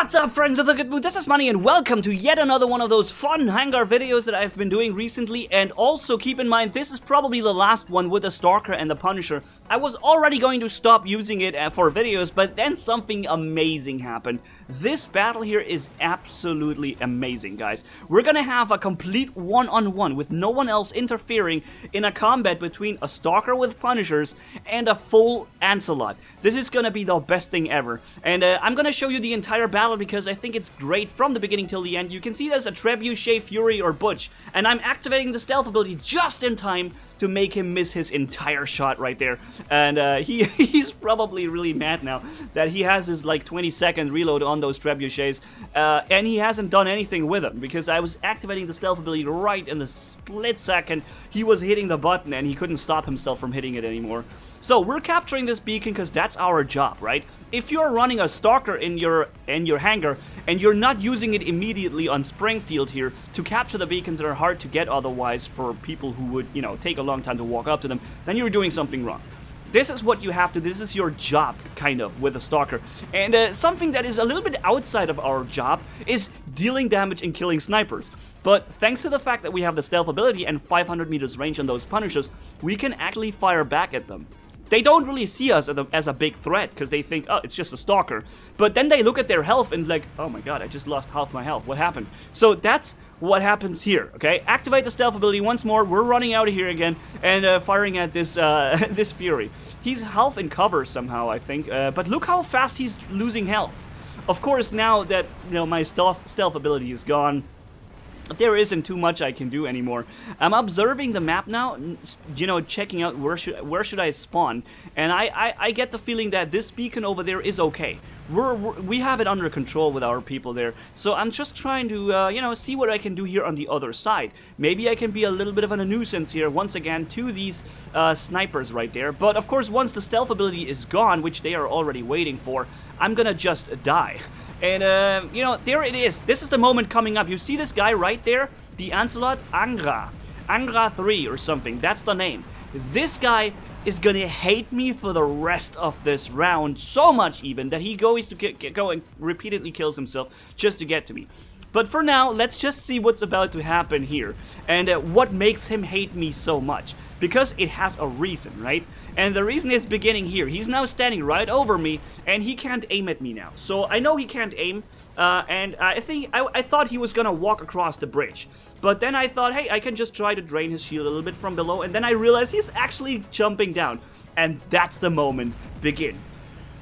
What's up, friends of the good mood? This is Manni and welcome to yet another one of those fun Hangar videos that I've been doing recently. And also keep in mind, this is probably the last one with the Stalker and the Punisher. I was already going to stop using it for videos, but then something amazing happened. This battle here is absolutely amazing, guys. We're gonna have a complete one-on-one with no one else interfering in a combat between a Stalker with Punishers and a full Ancilot. This is gonna be the best thing ever. And I'm gonna show you the entire battle because I think it's great from the beginning till the end. You can see there's a Trebuchet, Fury, or Butch, and I'm activating the stealth ability just in time to make him miss his entire shot right there. And he's probably really mad now that he has his like 20-second reload on those Trebuchets, and he hasn't done anything with them because I was activating the stealth ability right in the split second he was hitting the button and he couldn't stop himself from hitting it anymore. So we're capturing this beacon because that's our job, right? If you're running a Stalker in your hangar and you're not using it immediately on Springfield here to capture the beacons that are hard to get otherwise for people who would, you know, take a long time to walk up to them, then you're doing something wrong. This is what you have to do. This is your job, kind of, with a Stalker. And something that is a little bit outside of our job is dealing damage and killing snipers. But thanks to the fact that we have the stealth ability and 500 meters range on those Punishers, we can actually fire back at them. They don't really see us as a big threat because they think, oh, it's just a Stalker. But then they look at their health and like, oh my god, I just lost half my health. What happened? So that's what happens here, okay? Activate the stealth ability once more. We're running out of here again and firing at this this Fury. He's half in cover somehow, I think. But look how fast he's losing health. Of course, now that my stealth ability is gone, there isn't too much I can do anymore. I'm observing the map now, checking out where should I spawn, and I get the feeling that this beacon over there is okay. We have it under control with our people there, so I'm just trying to see what I can do here on the other side. Maybe I can be a little bit of a nuisance here once again to these snipers right there. But of course, once the stealth ability is gone, which they are already waiting for, I'm gonna just die. And, there it is. This is the moment coming up. You see this guy right there? The Ancilot Hangar 3 or something. That's the name. This guy is gonna hate me for the rest of this round. So much even that he goes to go and repeatedly kills himself just to get to me. But for now, let's just see what's about to happen here. And what makes him hate me so much. Because it has a reason, right? And the reason is beginning here. He's now standing right over me, and he can't aim at me now. So I know he can't aim, and I thought he was gonna walk across the bridge. But then I thought, hey, I can just try to drain his shield a little bit from below, and then I realized he's actually jumping down. And that's the moment. Begin.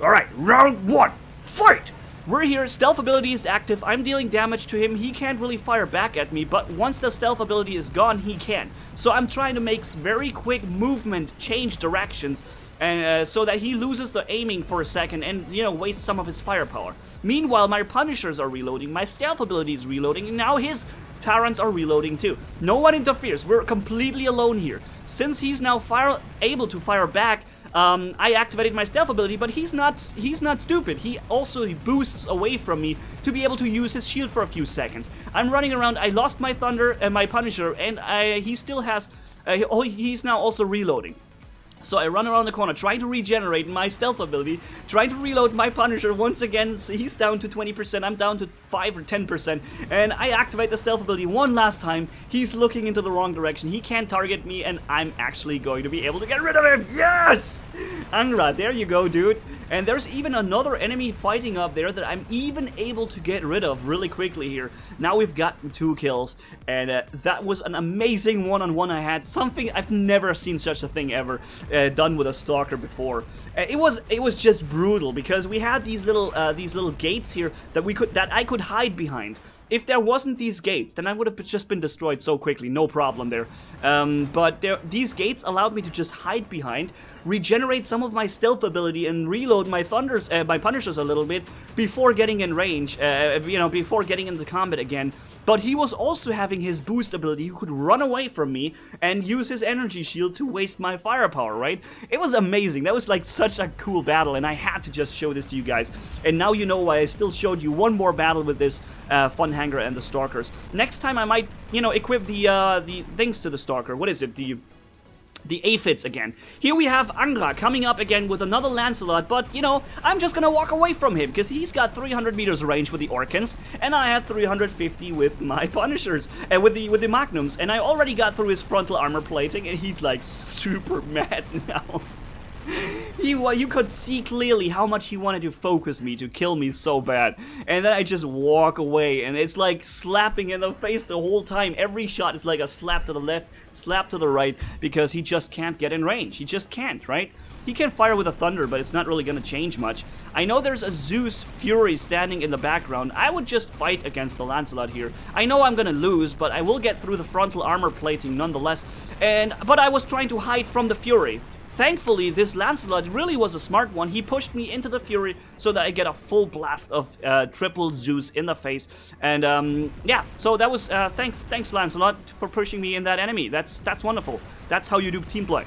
Alright, round one, fight! We're here, stealth ability is active, I'm dealing damage to him, he can't really fire back at me, but once the stealth ability is gone, he can. So I'm trying to make very quick movement, change directions, and so that he loses the aiming for a second and, wastes some of his firepower. Meanwhile, my Punishers are reloading, my stealth ability is reloading, and now his Tarrants are reloading too. No one interferes, we're completely alone here. Since he's now able to fire back, I activated my stealth ability, but he's not stupid. He also boosts away from me to be able to use his shield for a few seconds. I'm running around, I lost my Thunder and my Punisher, and he still has, he's now also reloading. So I run around the corner, trying to regenerate my stealth ability, trying to reload my Punisher once again. So he's down to 20%, I'm down to 5 or 10%, and I activate the stealth ability one last time. He's looking into the wrong direction, he can't target me, and I'm actually going to be able to get rid of him. Yes! Angra, there you go, dude. And there's even another enemy fighting up there that I'm even able to get rid of really quickly here. Now we've gotten 2 kills, and that was an amazing one-on-one I had. Something I've never seen such a thing ever done with a Stalker before. It was just brutal because we had these little gates here that I could hide behind. If there wasn't these gates, then I would have just been destroyed so quickly, no problem there. But these gates allowed me to just hide behind, regenerate some of my stealth ability, and reload my my Punishers a little bit before getting in range, before getting into combat again. But he was also having his boost ability. He could run away from me and use his energy shield to waste my firepower, right? It was amazing. That was like such a cool battle, and I had to just show this to you guys. And now you know why I still showed you one more battle with this fun Hangar and the Stalkers. Next time I might, equip the things to the Stalker. What is it? the aphids again. Here we have Hangar coming up again with another Ancilot, but, you know, I'm just gonna walk away from him, because he's got 300 meters range with the Orkans, and I had 350 with my Punishers, and with the Magnums, and I already got through his frontal armor plating, and he's, like, super mad now. You could see clearly how much he wanted to focus me, to kill me so bad. And then I just walk away, and it's like slapping in the face the whole time. Every shot is like a slap to the left, slap to the right, because he just can't get in range. He just can't, right? He can fire with a Thunder, but it's not really gonna change much. I know there's a Zeus Fury standing in the background. I would just fight against the Ancilot here. I know I'm gonna lose, but I will get through the frontal armor plating nonetheless. But I was trying to hide from the Fury. Thankfully, this Ancilot really was a smart one. He pushed me into the Fury so that I get a full blast of triple Zeus in the face. And yeah, so that was thanks Ancilot for pushing me in that enemy. That's wonderful. That's how you do team play.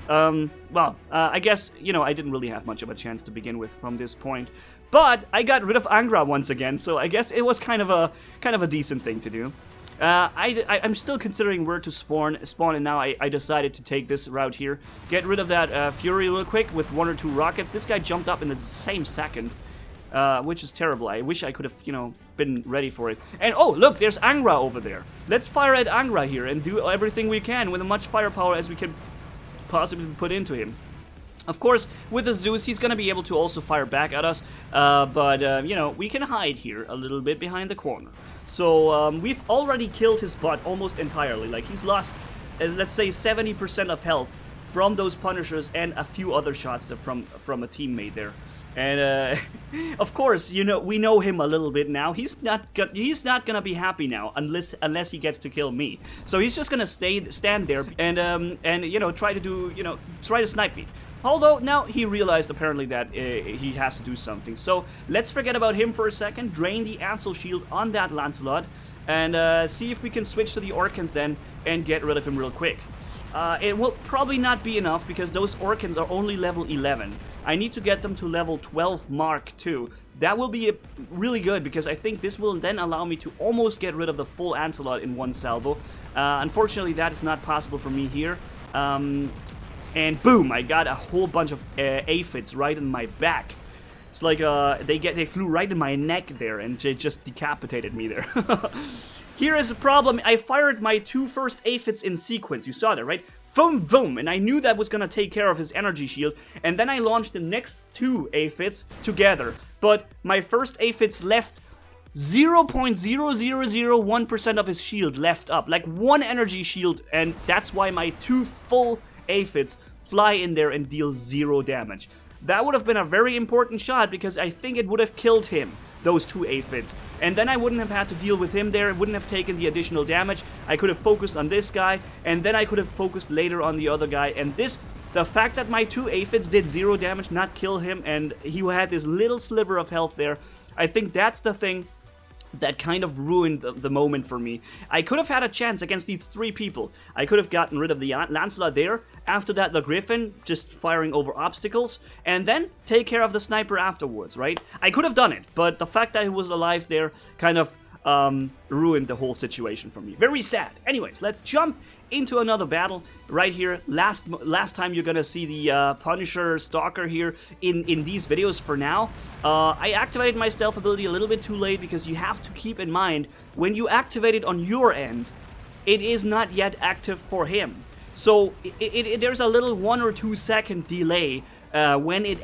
Well, I guess, you know, I didn't really have much of a chance to begin with from this point. But I got rid of Angra once again, so I guess it was kind of a decent thing to do. I'm still considering where to spawn, and now I decided to take this route here. Get rid of that Fury real quick with 1 or 2 rockets. This guy jumped up in the same second, which is terrible. I wish I could have, you know, been ready for it. And oh, look, there's Angra over there. Let's fire at Angra here and do everything we can with as much firepower as we can possibly put into him. Of course, with the Zeus, he's going to be able to also fire back at us, but, you know, we can hide here a little bit behind the corner. So, we've already killed his butt almost entirely. Like, he's lost, let's say, 70% of health from those Punishers and a few other shots from a teammate there. And, of course, you know, we know him a little bit now. He's not gonna be happy now unless he gets to kill me. So he's just gonna stand there and you know, try to snipe me. Although, now he realized apparently that he has to do something. So, let's forget about him for a second, drain the Ancil shield on that Ancilot, and see if we can switch to the Orkans then, and get rid of him real quick. It will probably not be enough, because those Orkans are only level 11. I need to get them to level 12 Mark II. That will be really good, because I think this will then allow me to almost get rid of the full Ancilot in one salvo. Unfortunately, that is not possible for me here. And boom, I got a whole bunch of aphids right in my back. It's like they flew right in my neck there and they just decapitated me there. Here is a problem. I fired my 2 first aphids in sequence. You saw that, right? Boom, boom, and I knew that was gonna take care of his energy shield. And then I launched the next 2 aphids together. But my first aphids left 0.0001% of his shield left up, like 1 energy shield, and that's why my 2 full aphids fly in there and deal 0 damage. That would have been a very important shot, because I think it would have killed him, those 2 aphids. And then I wouldn't have had to deal with him there, it wouldn't have taken the additional damage. I could have focused on this guy, and then I could have focused later on the other guy. And the fact that my 2 aphids did 0 damage, not kill him, and he had this little sliver of health there, I think that's the thing that kind of ruined the moment for me. I could have had a chance against these 3 people. I could have gotten rid of the Ancilot there, after that the Griffin, just firing over obstacles, and then take care of the sniper afterwards, right? I could have done it, but the fact that he was alive there kind of ruined the whole situation for me. Very sad. Anyways, let's jump into another battle right here. Last time you're gonna see the Punisher Stalker here in these videos for now. I activated my stealth ability a little bit too late, because you have to keep in mind, when you activate it on your end, it is not yet active for him. So there's a little 1 or 2 second delay when it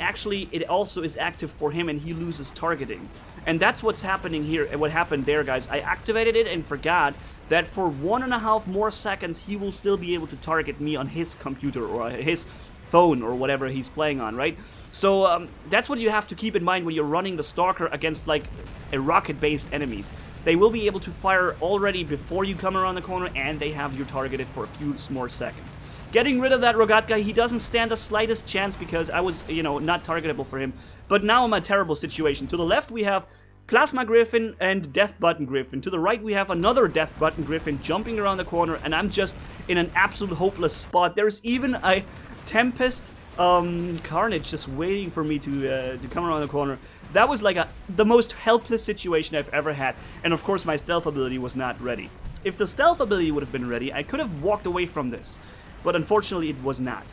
also is active for him and he loses targeting. And that's what's happening here, and what happened there, guys. I activated it and forgot that for 1.5 more seconds he will still be able to target me on his computer or his phone or whatever he's playing on, right? So that's what you have to keep in mind when you're running the Stalker against like a rocket-based enemies. They will be able to fire already before you come around the corner, and they have you targeted for a few more seconds. Getting rid of that Rogatka, he doesn't stand the slightest chance, because I was, you know, not targetable for him. But now I'm in a terrible situation. To the left we have Plasma Griffin and Death Button Griffin. To the right we have another Death Button Griffin jumping around the corner, and I'm just in an absolute hopeless spot. There's even a Tempest Carnage just waiting for me to come around the corner. That was like the most helpless situation I've ever had, and of course my stealth ability was not ready. If the stealth ability would have been ready, I could have walked away from this. but unfortunately it was not.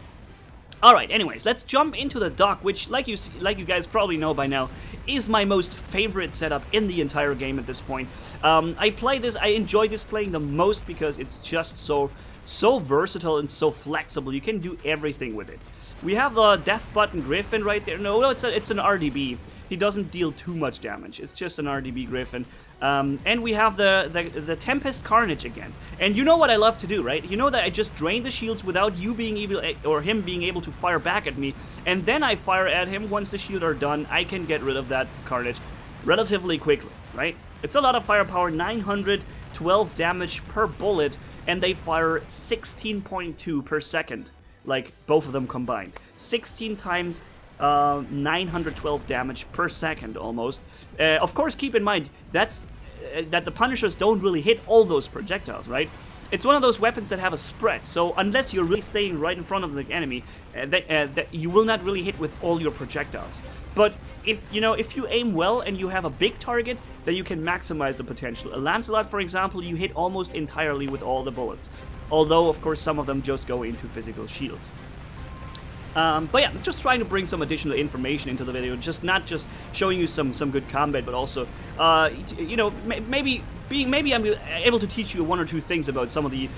Alright, anyways, let's jump into the dock, which, like you guys probably know by now, is my most favorite setup in the entire game at this point. I enjoy this playing the most because it's just so versatile and so flexible. You can do everything with it. We have the Death Button Griffin right there. No, it's an RDB. He doesn't deal too much damage. It's just an RDB Griffin. And we have the Tempest Carnage again. And you know what I love to do, right? You know that I just drain the shields without you being able, or him being able to fire back at me. And then I fire at him. Once the shields are done, I can get rid of that Carnage relatively quickly, right? It's a lot of firepower, 912 damage per bullet, and they fire 16.2 per second. Like, both of them combined. 16 times 912 damage per second, almost. Of course, keep in mind, that the Punishers don't really hit all those projectiles, right? It's one of those weapons that have a spread, so unless you're really staying right in front of the enemy, you will not really hit with all your projectiles. But if you aim well and you have a big target, then you can maximize the potential. A Ancilot, for example, you hit almost entirely with all the bullets. Although, of course, some of them just go into physical shields. But yeah, just trying to bring some additional information into the video, not just showing you some good combat, but also, maybe I'm able to teach you one or two things about some of the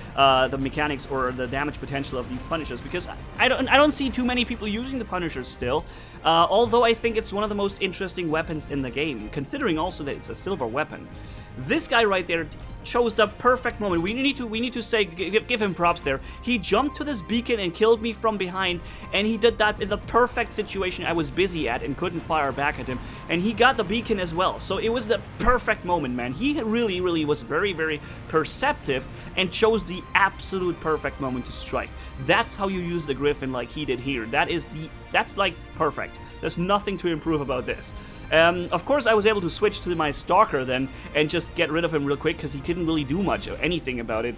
mechanics or the damage potential of these Punishers, because I don't see too many people using the Punishers still. Although I think it's one of the most interesting weapons in the game, considering also that it's a silver weapon. This guy right there chose the perfect moment. We need to say, give him props there. He jumped to this beacon and killed me from behind, and he did that in the perfect situation I was busy at and couldn't fire back at him. And he got the beacon as well. So it was the perfect moment, man. He really was very perceptive and chose the absolute perfect moment to strike. That's how you use the Griffin like he did here. That's like perfect. There's nothing to improve about this. Of course, I was able to switch to my Stalker then and just get rid of him real quick because he couldn't really do much or anything about it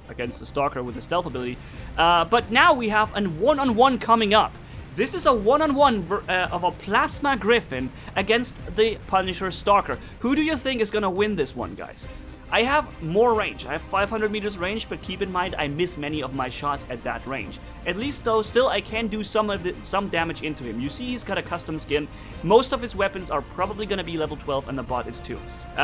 against the Stalker with the stealth ability. But now we have a one-on-one coming up. This is a one-on-one of a Plasma Griffin against the Punisher Stalker. Who do you think is gonna win this one, guys? I have more range. I have 500 meters range, but keep in mind I miss many of my shots at that range. At least though, still I can do some damage into him. You see he's got a custom skin. Most of his weapons are probably going to be level 12, and the bot is too.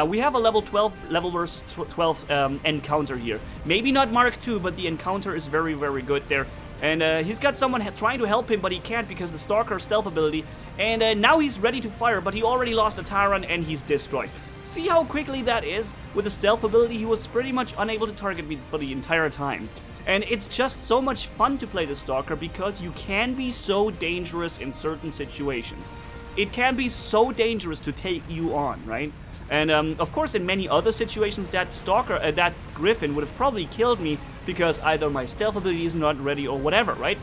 We have a level 12, level versus 12 encounter here. Maybe not Mark II, but the encounter is very good there. And he's got someone trying to help him, but he can't because the Stalker stealth ability. And now he's ready to fire, but he already lost a Tyrant and he's destroyed. See how quickly that is? With the stealth ability, he was pretty much unable to target me for the entire time. And it's just so much fun to play the Stalker because you can be so dangerous in certain situations. It can be so dangerous to take you on, right? And of course, in many other situations, that Stalker, that Griffin would have probably killed me because either my stealth ability is not ready or whatever, right?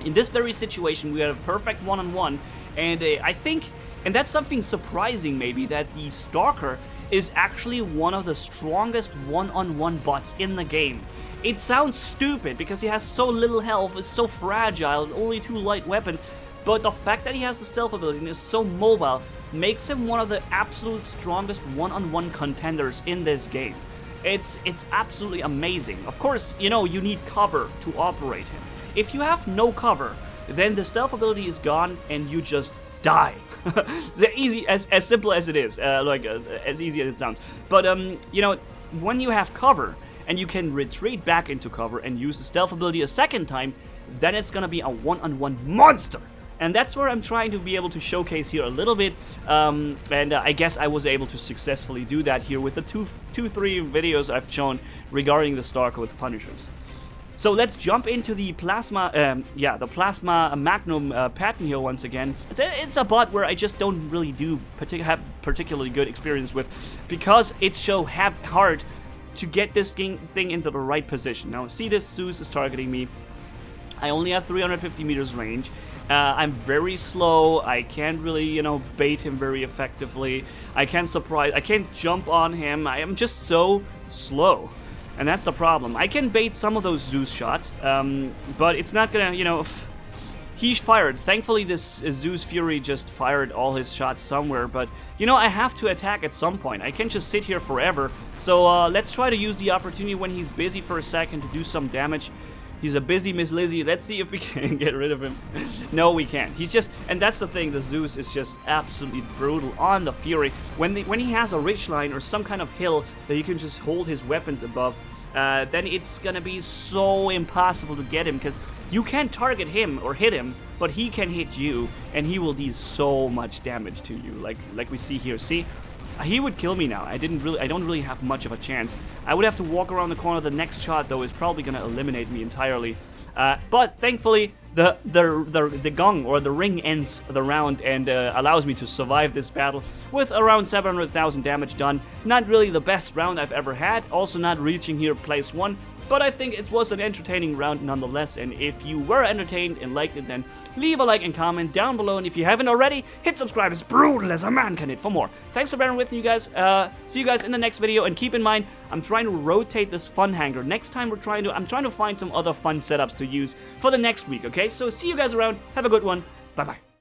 In this very situation, we had a perfect one-on-one, and I think, and that's something surprising maybe, that the Stalker is actually one of the strongest one-on-one bots in the game. It sounds stupid because he has so little health, it's so fragile, only 2 light weapons, but the fact that he has the stealth ability and is so mobile makes him one of the absolute strongest one-on-one contenders in this game. It's absolutely amazing. Of course, you know, you need cover to operate him. If you have no cover, then the stealth ability is gone and you just die. Easy, as simple as it is, as easy as it sounds. But you know, when you have cover and you can retreat back into cover and use the stealth ability a second time, then it's gonna be a one-on-one monster. And that's where I'm trying to be able to showcase here a little bit, and I guess I was able to successfully do that here with the 2-3 videos I've shown regarding the Stalker with Punishers. So let's jump into the Plasma, the Plasma Magnum pattern here once again. It's a bot where I just don't really have particularly good experience with, because it's so hard to get this thing into the right position. Now see, this Zeus is targeting me. I only have 350 meters range. I'm very slow. I can't really, you know, bait him very effectively. I can't jump on him. I am just so slow. And that's the problem. I can bait some of those Zeus shots, but it's not gonna, you know, he fired. Thankfully, this Zeus Fury just fired all his shots somewhere, but, you know, I have to attack at some point. I can't just sit here forever, so let's try to use the opportunity when he's busy for a second to do some damage. He's a busy Miss Lizzie. Let's see if we can get rid of him. No, we can't. He's just, and that's the thing, the Zeus is just absolutely brutal on the Fury. When he has a ridge line or some kind of hill that you can just hold his weapons above, then it's gonna be so impossible to get him, because you can't target him or hit him, but he can hit you, and he will deal so much damage to you, like we see here. See? He would kill me now. I don't really have much of a chance. I would have to walk around the corner. The next shot, though, is probably gonna eliminate me entirely. But thankfully, the gong or the ring ends the round and allows me to survive this battle with around 700,000 damage done. Not really the best round I've ever had. Also not reaching here place 1. But I think it was an entertaining round nonetheless, and if you were entertained and liked it, then leave a like and comment down below, and if you haven't already, hit subscribe as brutal as a man can hit for more. Thanks for bearing with me, you guys. See you guys in the next video, and keep in mind, I'm trying to rotate this fun hangar. Next time I'm trying to find some other fun setups to use for the next week, okay? So see you guys around, have a good one, bye-bye.